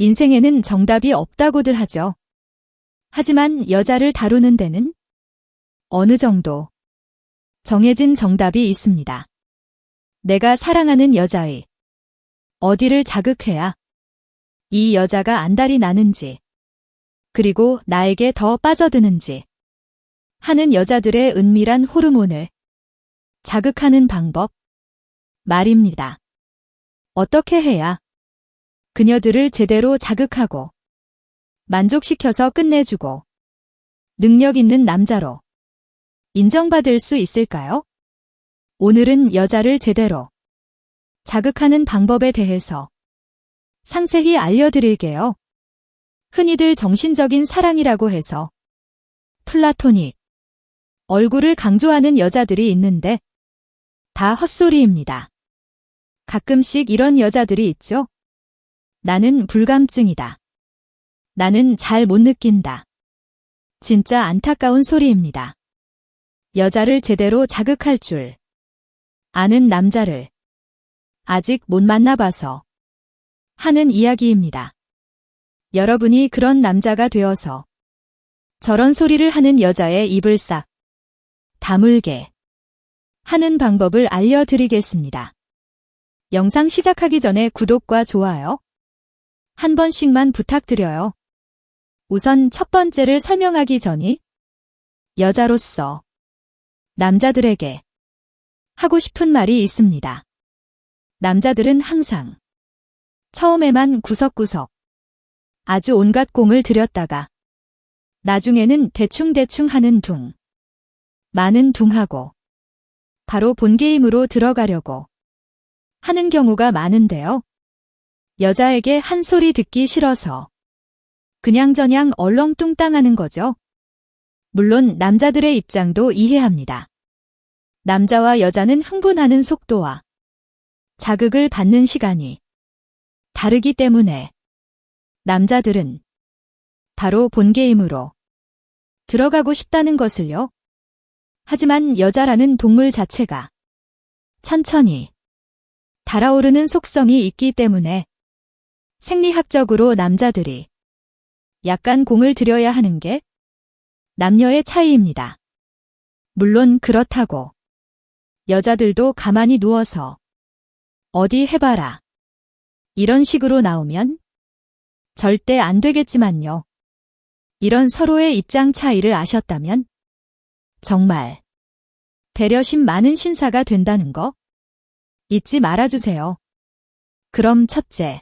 인생에는 정답이 없다고들 하죠. 하지만 여자를 다루는 데는 어느 정도 정해진 정답이 있습니다. 내가 사랑하는 여자의 어디를 자극해야 이 여자가 안달이 나는지, 그리고 나에게 더 빠져드는지 하는 여자들의 은밀한 호르몬을 자극하는 방법 말입니다. 어떻게 해야 그녀들을 제대로 자극하고 만족시켜서 끝내주고 능력 있는 남자로 인정받을 수 있을까요? 오늘은 여자를 제대로 자극하는 방법에 대해서 상세히 알려드릴게요. 흔히들 정신적인 사랑이라고 해서 플라토닉, 얼굴을 강조하는 여자들이 있는데 다 헛소리입니다. 가끔씩 이런 여자들이 있죠. 나는 불감증이다. 나는 잘 못 느낀다. 진짜 안타까운 소리입니다. 여자를 제대로 자극할 줄 아는 남자를 아직 못 만나봐서 하는 이야기입니다. 여러분이 그런 남자가 되어서 저런 소리를 하는 여자의 입을 싹 다물게 하는 방법을 알려드리겠습니다. 영상 시작하기 전에 구독과 좋아요 한 번씩만 부탁드려요. 우선 첫 번째를 설명하기 전이 여자로서 남자들에게 하고 싶은 말이 있습니다. 남자들은 항상 처음에만 구석구석 아주 온갖 공을 들였다가 나중에는 대충대충 하는 둥, 많은 둥하고 바로 본게임으로 들어가려고 하는 경우가 많은데요. 여자에게 한 소리 듣기 싫어서 그냥저냥 얼렁뚱땅하는 거죠. 물론 남자들의 입장도 이해합니다. 남자와 여자는 흥분하는 속도와 자극을 받는 시간이 다르기 때문에 남자들은 바로 본게임으로 들어가고 싶다는 것을요. 하지만 여자라는 동물 자체가 천천히 달아오르는 속성이 있기 때문에 생리학적으로 남자들이 약간 공을 들여야 하는 게 남녀의 차이입니다. 물론 그렇다고 여자들도 가만히 누워서 어디 해봐라 이런 식으로 나오면 절대 안 되겠지만요. 이런 서로의 입장 차이를 아셨다면 정말 배려심 많은 신사가 된다는 거 잊지 말아주세요. 그럼 첫째,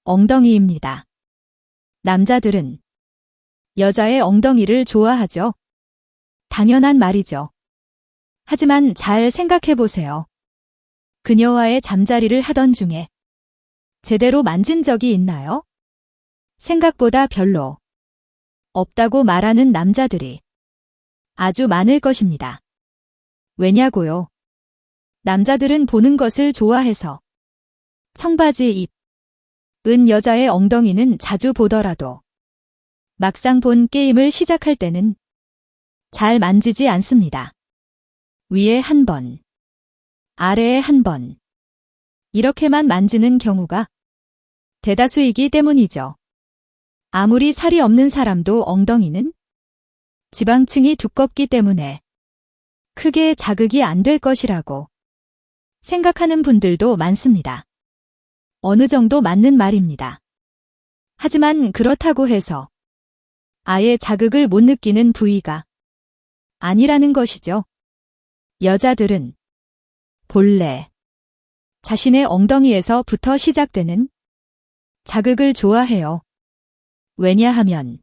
엉덩이입니다. 남자들은 여자의 엉덩이를 좋아하죠. 당연한 말이죠. 하지만 잘 생각해보세요. 그녀와의 잠자리를 하던 중에 제대로 만진 적이 있나요? 생각보다 별로 없다고 말하는 남자들이 아주 많을 것입니다. 왜냐고요? 남자들은 보는 것을 좋아해서 청바지 입은 여자의 엉덩이는 자주 보더라도 막상 본 게임을 시작할 때는 잘 만지지 않습니다. 위에 한 번, 아래에 한 번, 이렇게만 만지는 경우가 대다수이기 때문이죠. 아무리 살이 없는 사람도 엉덩이는 지방층이 두껍기 때문에 크게 자극이 안 될 것이라고 생각하는 분들도 많습니다. 어느 정도 맞는 말입니다. 하지만 그렇다고 해서 아예 자극을 못 느끼는 부위가 아니라는 것이죠. 여자들은 본래 자신의 엉덩이에서부터 시작되는 자극을 좋아해요. 왜냐하면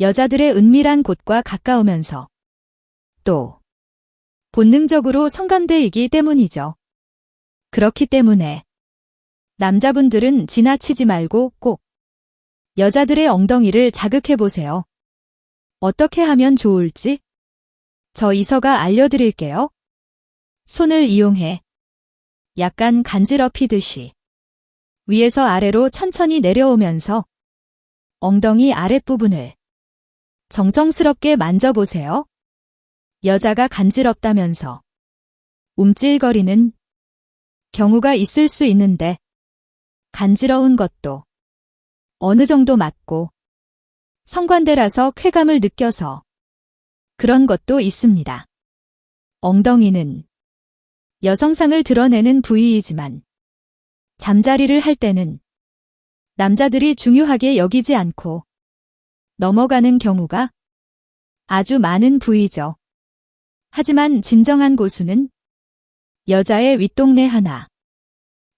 여자들의 은밀한 곳과 가까우면서 또 본능적으로 성감대이기 때문이죠. 그렇기 때문에 남자분들은 지나치지 말고 꼭 여자들의 엉덩이를 자극해보세요. 어떻게 하면 좋을지 저 이서가 알려드릴게요. 손을 이용해 약간 간지럽히듯이 위에서 아래로 천천히 내려오면서 엉덩이 아랫부분을 정성스럽게 만져보세요. 여자가 간지럽다면서 움찔거리는 경우가 있을 수 있는데 간지러운 것도 어느 정도 맞고 성관대라서 쾌감을 느껴서 그런 것도 있습니다. 엉덩이는 여성상을 드러내는 부위이지만 잠자리를 할 때는 남자들이 중요하게 여기지 않고 넘어가는 경우가 아주 많은 부위죠. 하지만 진정한 고수는 여자의 윗동네 하나,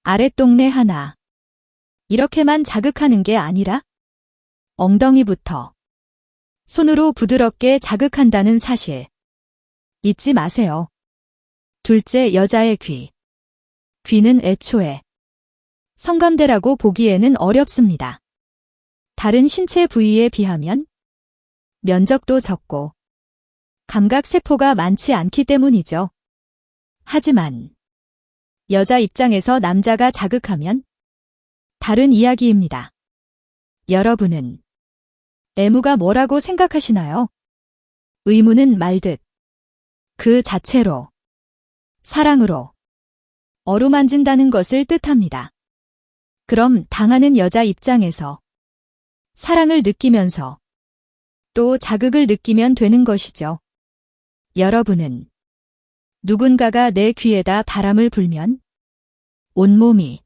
아랫동네 하나, 이렇게만 자극하는 게 아니라 엉덩이부터 손으로 부드럽게 자극한다는 사실 잊지 마세요. 둘째, 여자의 귀. 귀는 애초에 성감대라고 보기에는 어렵습니다. 다른 신체 부위에 비하면 면적도 적고 감각세포가 많지 않기 때문이죠. 하지만 여자 입장에서 남자가 자극하면 다른 이야기입니다. 여러분은 애무가 뭐라고 생각하시나요? 의무는 말듯 그 자체로 사랑으로 어루만진다는 것을 뜻합니다. 그럼 당하는 여자 입장에서 사랑을 느끼면서 또 자극을 느끼면 되는 것이죠. 여러분은 누군가가 내 귀에다 바람을 불면 온몸이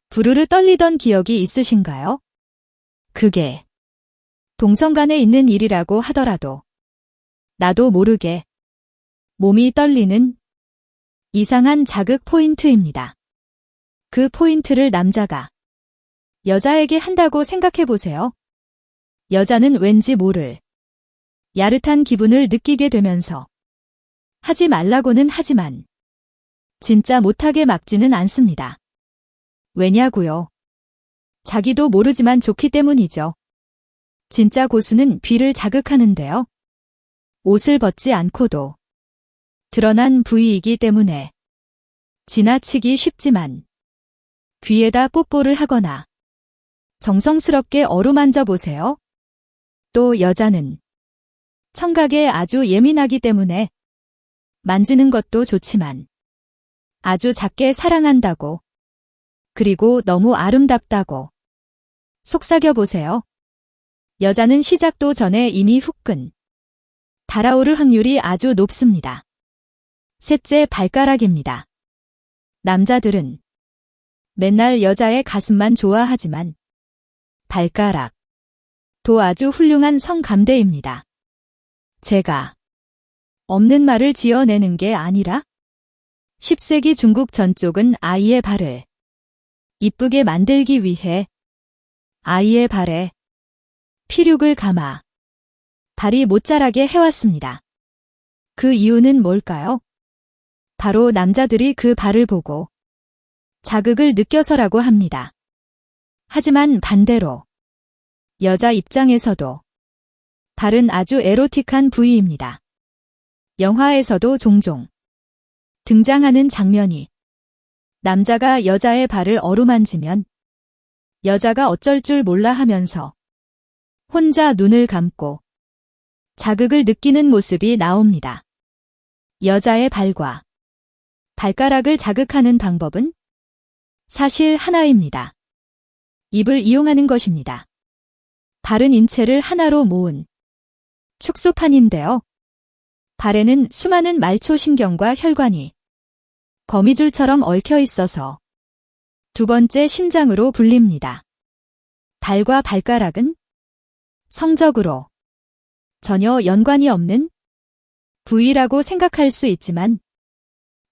부르르 떨리던 기억이 있으신가요? 그게 동성간에 있는 일이라고 하더라도 나도 모르게 몸이 떨리는 이상한 자극 포인트입니다. 그 포인트를 남자가 여자에게 한다고 생각해 보세요. 여자는 왠지 모를 야릇한 기분을 느끼게 되면서 하지 말라고는 하지만 진짜 못하게 막지는 않습니다. 왜냐고요? 자기도 모르지만 좋기 때문이죠. 진짜 고수는 귀를 자극하는데요. 옷을 벗지 않고도 드러난 부위이기 때문에 지나치기 쉽지만 귀에다 뽀뽀를 하거나 정성스럽게 어루만져 보세요. 또 여자는 청각에 아주 예민하기 때문에 만지는 것도 좋지만 아주 작게 사랑한다고 그리고 너무 아름답다고 속삭여 보세요. 여자는 시작도 전에 이미 후끈 달아오를 확률이 아주 높습니다. 셋째, 발가락입니다. 남자들은 맨날 여자의 가슴만 좋아하지만 발가락도 아주 훌륭한 성감대입니다. 제가 없는 말을 지어내는 게 아니라 10세기 중국 전쪽은 아이의 발을 이쁘게 만들기 위해 아이의 발에 피륙을 감아 발이 못 자라게 해왔습니다. 그 이유는 뭘까요? 바로 남자들이 그 발을 보고 자극을 느껴서라고 합니다. 하지만 반대로 여자 입장에서도 발은 아주 에로틱한 부위입니다. 영화에서도 종종 등장하는 장면이 남자가 여자의 발을 어루만지면 여자가 어쩔 줄 몰라 하면서 혼자 눈을 감고 자극을 느끼는 모습이 나옵니다. 여자의 발과 발가락을 자극하는 방법은 사실 하나입니다. 입을 이용하는 것입니다. 발은 인체를 하나로 모은 축소판인데요. 발에는 수많은 말초신경과 혈관이 거미줄처럼 얽혀 있어서 두 번째 심장으로 불립니다. 발과 발가락은 성적으로 전혀 연관이 없는 부위라고 생각할 수 있지만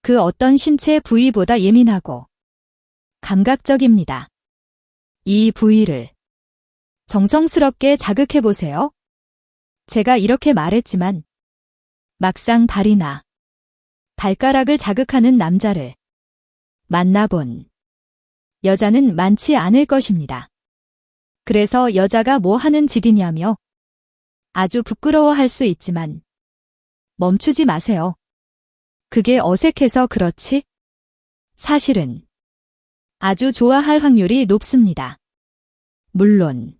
그 어떤 신체 부위보다 예민하고 감각적입니다. 이 부위를 정성스럽게 자극해 보세요. 제가 이렇게 말했지만 막상 발이나 발가락을 자극하는 남자를 만나본 여자는 많지 않을 것입니다. 그래서 여자가 뭐 하는 짓이냐며 아주 부끄러워할 수 있지만 멈추지 마세요. 그게 어색해서 그렇지? 사실은 아주 좋아할 확률이 높습니다. 물론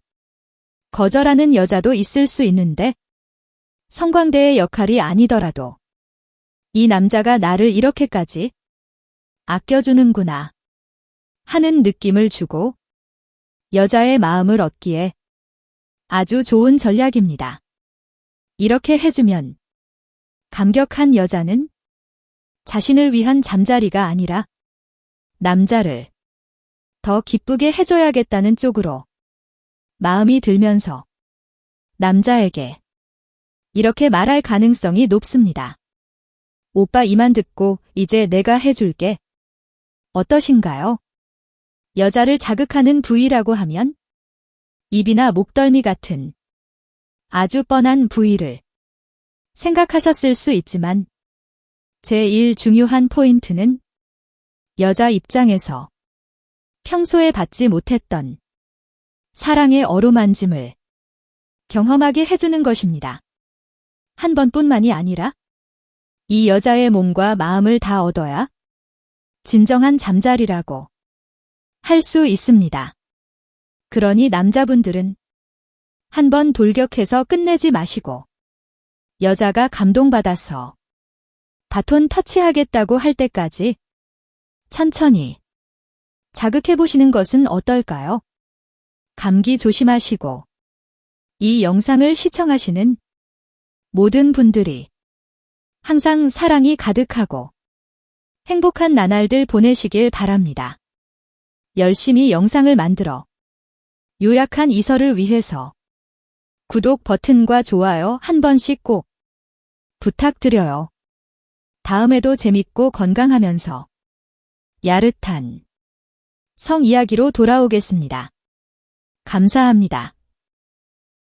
거절하는 여자도 있을 수 있는데 성광대의 역할이 아니더라도 이 남자가 나를 이렇게까지 아껴주는구나 하는 느낌을 주고 여자의 마음을 얻기에 아주 좋은 전략입니다. 이렇게 해주면 감격한 여자는 자신을 위한 잠자리가 아니라 남자를 더 기쁘게 해줘야겠다는 쪽으로 마음이 들면서 남자에게 이렇게 말할 가능성이 높습니다. 오빠 이만 듣고 이제 내가 해줄게. 어떠신가요? 여자를 자극하는 부위라고 하면 입이나 목덜미 같은 아주 뻔한 부위를 생각하셨을 수 있지만 제일 중요한 포인트는 여자 입장에서 평소에 받지 못했던 사랑의 어루만짐을 경험하게 해주는 것입니다. 한 번뿐만이 아니라 이 여자의 몸과 마음을 다 얻어야 진정한 잠자리라고 할 수 있습니다. 그러니 남자분들은 한번 돌격해서 끝내지 마시고 여자가 감동받아서 바톤 터치하겠다고 할 때까지 천천히 자극해보시는 것은 어떨까요? 감기 조심하시고 이 영상을 시청하시는 모든 분들이 항상 사랑이 가득하고 행복한 나날들 보내시길 바랍니다. 열심히 영상을 만들어 요약한 이설을 위해서 구독 버튼과 좋아요 한 번씩 꼭 부탁드려요. 다음에도 재밌고 건강하면서 야릇한 성 이야기로 돌아오겠습니다. 감사합니다.